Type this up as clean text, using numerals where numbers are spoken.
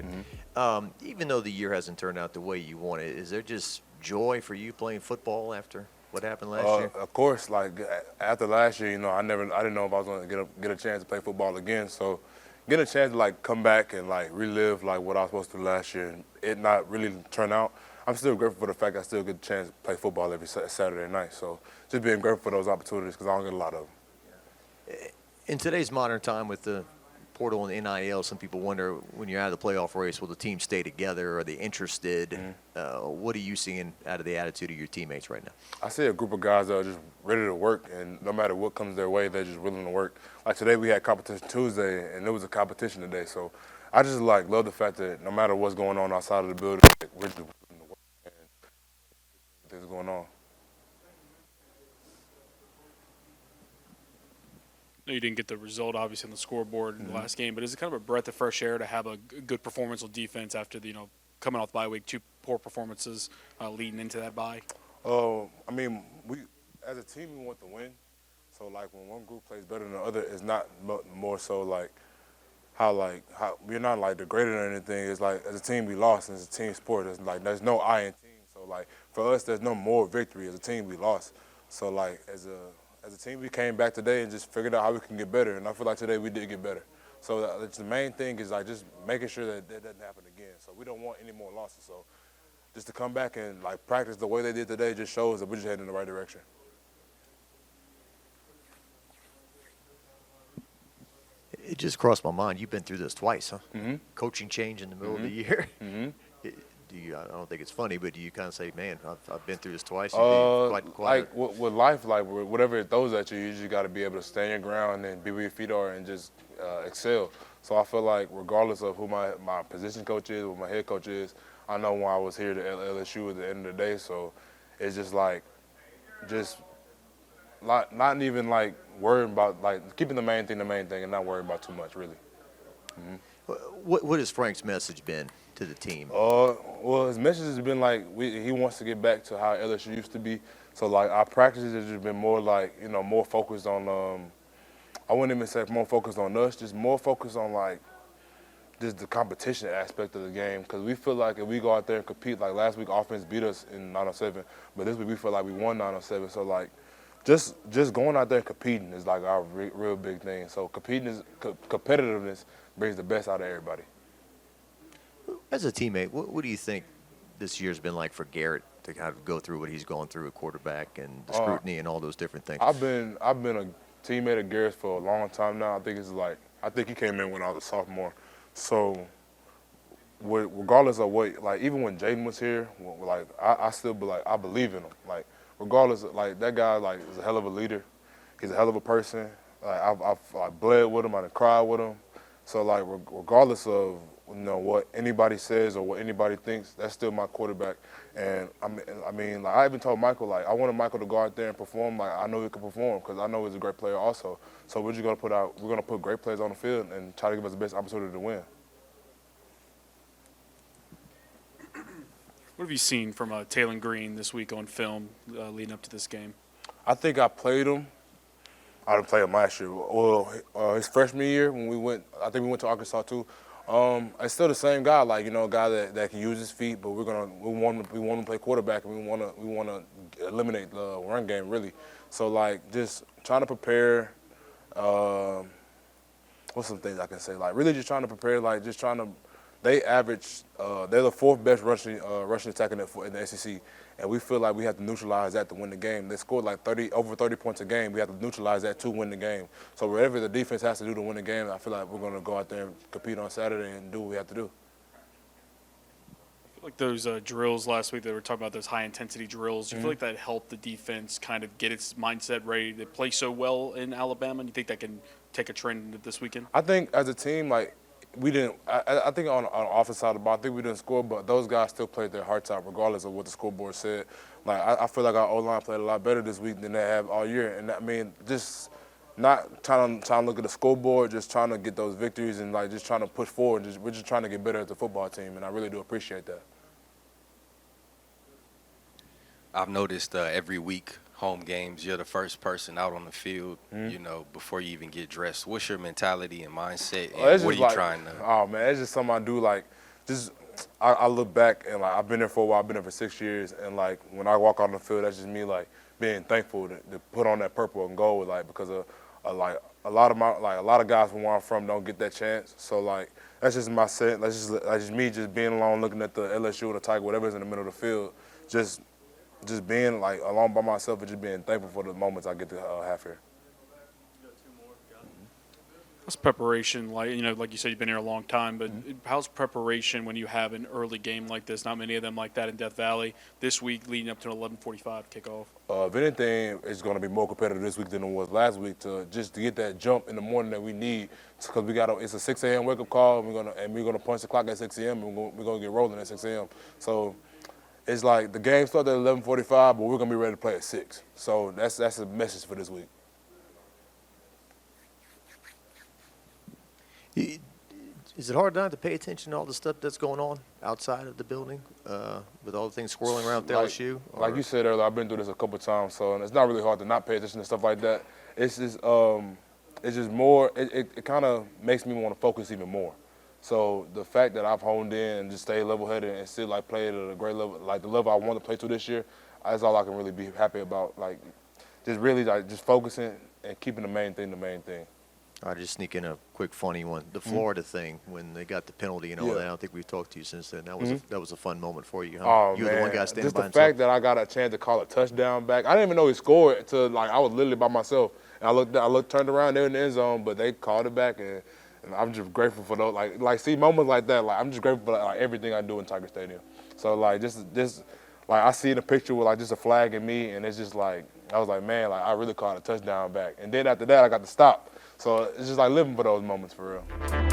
good. Even though the year hasn't turned out the way you wanted, is there just joy for you playing football after what happened last year? Of course, like after last year, I didn't know if I was going to get a chance to play football again. So, getting a chance to like come back and like relive like what I was supposed to do last year, and it not really turn out. I'm still grateful for the fact I still get a chance to play football every Saturday night. So, just being grateful for those opportunities because I don't get a lot of them. In today's modern time with the portal and NIL, some people wonder when you're out of the playoff race, will the team stay together? Are they interested? What are you seeing out of the attitude of your teammates right now? I see a group of guys that are just ready to work, and no matter what comes their way, they're just willing to work. Like today, we had competition Tuesday, and it was a competition today. So I just like love the fact that no matter what's going on outside of the building, we're just willing to work and things going on. No, you didn't get the result, obviously, on the scoreboard in the last game, but is it kind of a breath of fresh air to have a good performance on defense after the, coming off the bye week, 2 poor performances leading into that bye? I mean, we as a team we want to win. So like when one group plays better than the other, it's not more so like how we're not like degraded or anything. It's like as a team we lost, and it's a team sport. It's like there's no I in team. So like for us, there's no more victory. As a team we lost. So like as a team, we came back today and just figured out how we can get better, and I feel like today we did get better. So the main thing is like just making sure that doesn't happen again. So we don't want any more losses. So just to come back and like practice the way they did today just shows that we're just heading in the right direction. It just crossed my mind. You've been through this twice, huh? Mm-hmm. Coaching change in the middle of the year. Mm-hmm. I don't think it's funny, but do you kind of say, man, I've been through this twice? Like with life, like whatever it throws at you, you just got to be able to stand your ground and be where your feet are and just excel. So I feel like regardless of who my position coach is, or my head coach is, I know when I was here to LSU at the end of the day. So it's just like, not even like worrying about like keeping the main thing and not worrying about too much really. Mm-hmm. What has Frank's message been to the team? Well, his message has been like he wants to get back to how LSU used to be. So like our practices have just been more like more focused on I wouldn't even say more focused on us, just more focused on like just the competition aspect of the game. Because we feel like if we go out there and compete, like last week offense beat us in 907, but this week we feel like we won 907. So like just going out there and competing is like our real big thing. So competitiveness brings the best out of everybody. As a teammate, what do you think this year's been like for Garrett to kind of go through what he's going through at quarterback and the scrutiny and all those different things? I've been a teammate of Garrett's for a long time now. I think he came in when I was a sophomore. So regardless of what, like even when Jaden was here, like I still be like I believe in him. Like regardless of, like that guy like is a hell of a leader. He's a hell of a person. Like I've bled with him, I cried with him. So like regardless of what anybody says or what anybody thinks, that's still my quarterback. And I mean, like I even told Michael, like I wanted Michael to go out there and perform. Like I know he could perform because I know he's a great player also. So we're gonna put great players on the field and try to give us the best opportunity to win. What have you seen from Taylor Green this week on film leading up to this game? I think I played him. I didn't play him last year. Well, his freshman year when I think we went to Arkansas too. It's still the same guy, like a guy that can use his feet, but we want him to play quarterback, and we want to eliminate the run game really. So like just trying to prepare. What's some things I can say? Like really just trying to prepare, like just trying to. They average. They're the 4th best rushing attack in the SEC, and we feel like we have to neutralize that to win the game. They scored like over 30 points a game. We have to neutralize that to win the game. So whatever the defense has to do to win the game, I feel like we're going to go out there and compete on Saturday and do what we have to do. I feel like those drills last week, they were talking about those high-intensity drills. Do you feel like that helped the defense kind of get its mindset ready to play so well in Alabama? And you think that can take a trend into this weekend? I think as a team, like, we didn't. I think on the offensive side of the ball, I think we didn't score, but those guys still played their hearts out regardless of what the scoreboard said. Like I feel like our O-line played a lot better this week than they have all year, and I mean just not trying to look at the scoreboard, just trying to get those victories and like just trying to push forward. We're just trying to get better as a football team, and I really do appreciate that. I've noticed every week, home games, you're the first person out on the field, before you even get dressed. What's your mentality and mindset, and what are you trying to? Oh, man, it's just something I do. Like, just I look back and like I've been there for a while. I've been there for 6 years, and like when I walk on the field, that's just me like being thankful to put on that purple and gold, like because of like a lot of guys from where I'm from don't get that chance. So like that's just my set. That's just me just being alone, looking at the LSU or the Tiger, whatever's in the middle of the field, just being like alone by myself and just being thankful for the moments I get to have here. How's preparation like? Like you said, you've been here a long time, but how's preparation when you have an early game like this? Not many of them like that in Death Valley. This week, leading up to an 11:45 kickoff. If anything, it's going to be more competitive this week than it was last week to get that jump in the morning that we need because it's a 6 a.m. wake up call. And we're gonna punch the clock at 6 a.m. and we're gonna get rolling at 6 a.m. So it's like the game starts at 11:45, but we're gonna be ready to play at 6. So that's a message for this week. Is it hard not to pay attention to all the stuff that's going on outside of the building with all the things swirling around with LSU? Like you said earlier, I've been through this a couple of times, so it's not really hard to not pay attention to stuff like that. It's just more. It kind of makes me want to focus even more. So the fact that I've honed in and just stayed level-headed and still like played at a great level, like the level I want to play to this year, that's all I can really be happy about. Like just really like just focusing and keeping the main thing the main thing. I'll just sneak in a quick funny one. The Florida thing, when they got the penalty and all that, I don't think we've talked to you since then. That was a fun moment for you, huh? Oh, you were the one guy standing just by the himself. fact that I got a chance to call a touchdown back. I didn't even know he scored until like I was literally by myself. And I looked, turned around, they were in the end zone, but they called it back, and I'm just grateful for those. Like see moments like that. Like I'm just grateful for like everything I do in Tiger Stadium. So like just like I see the picture with like just a flag and me, and it's just like I was like, man, like I really caught a touchdown back. And then after that, I got to stop. So it's just like living for those moments for real.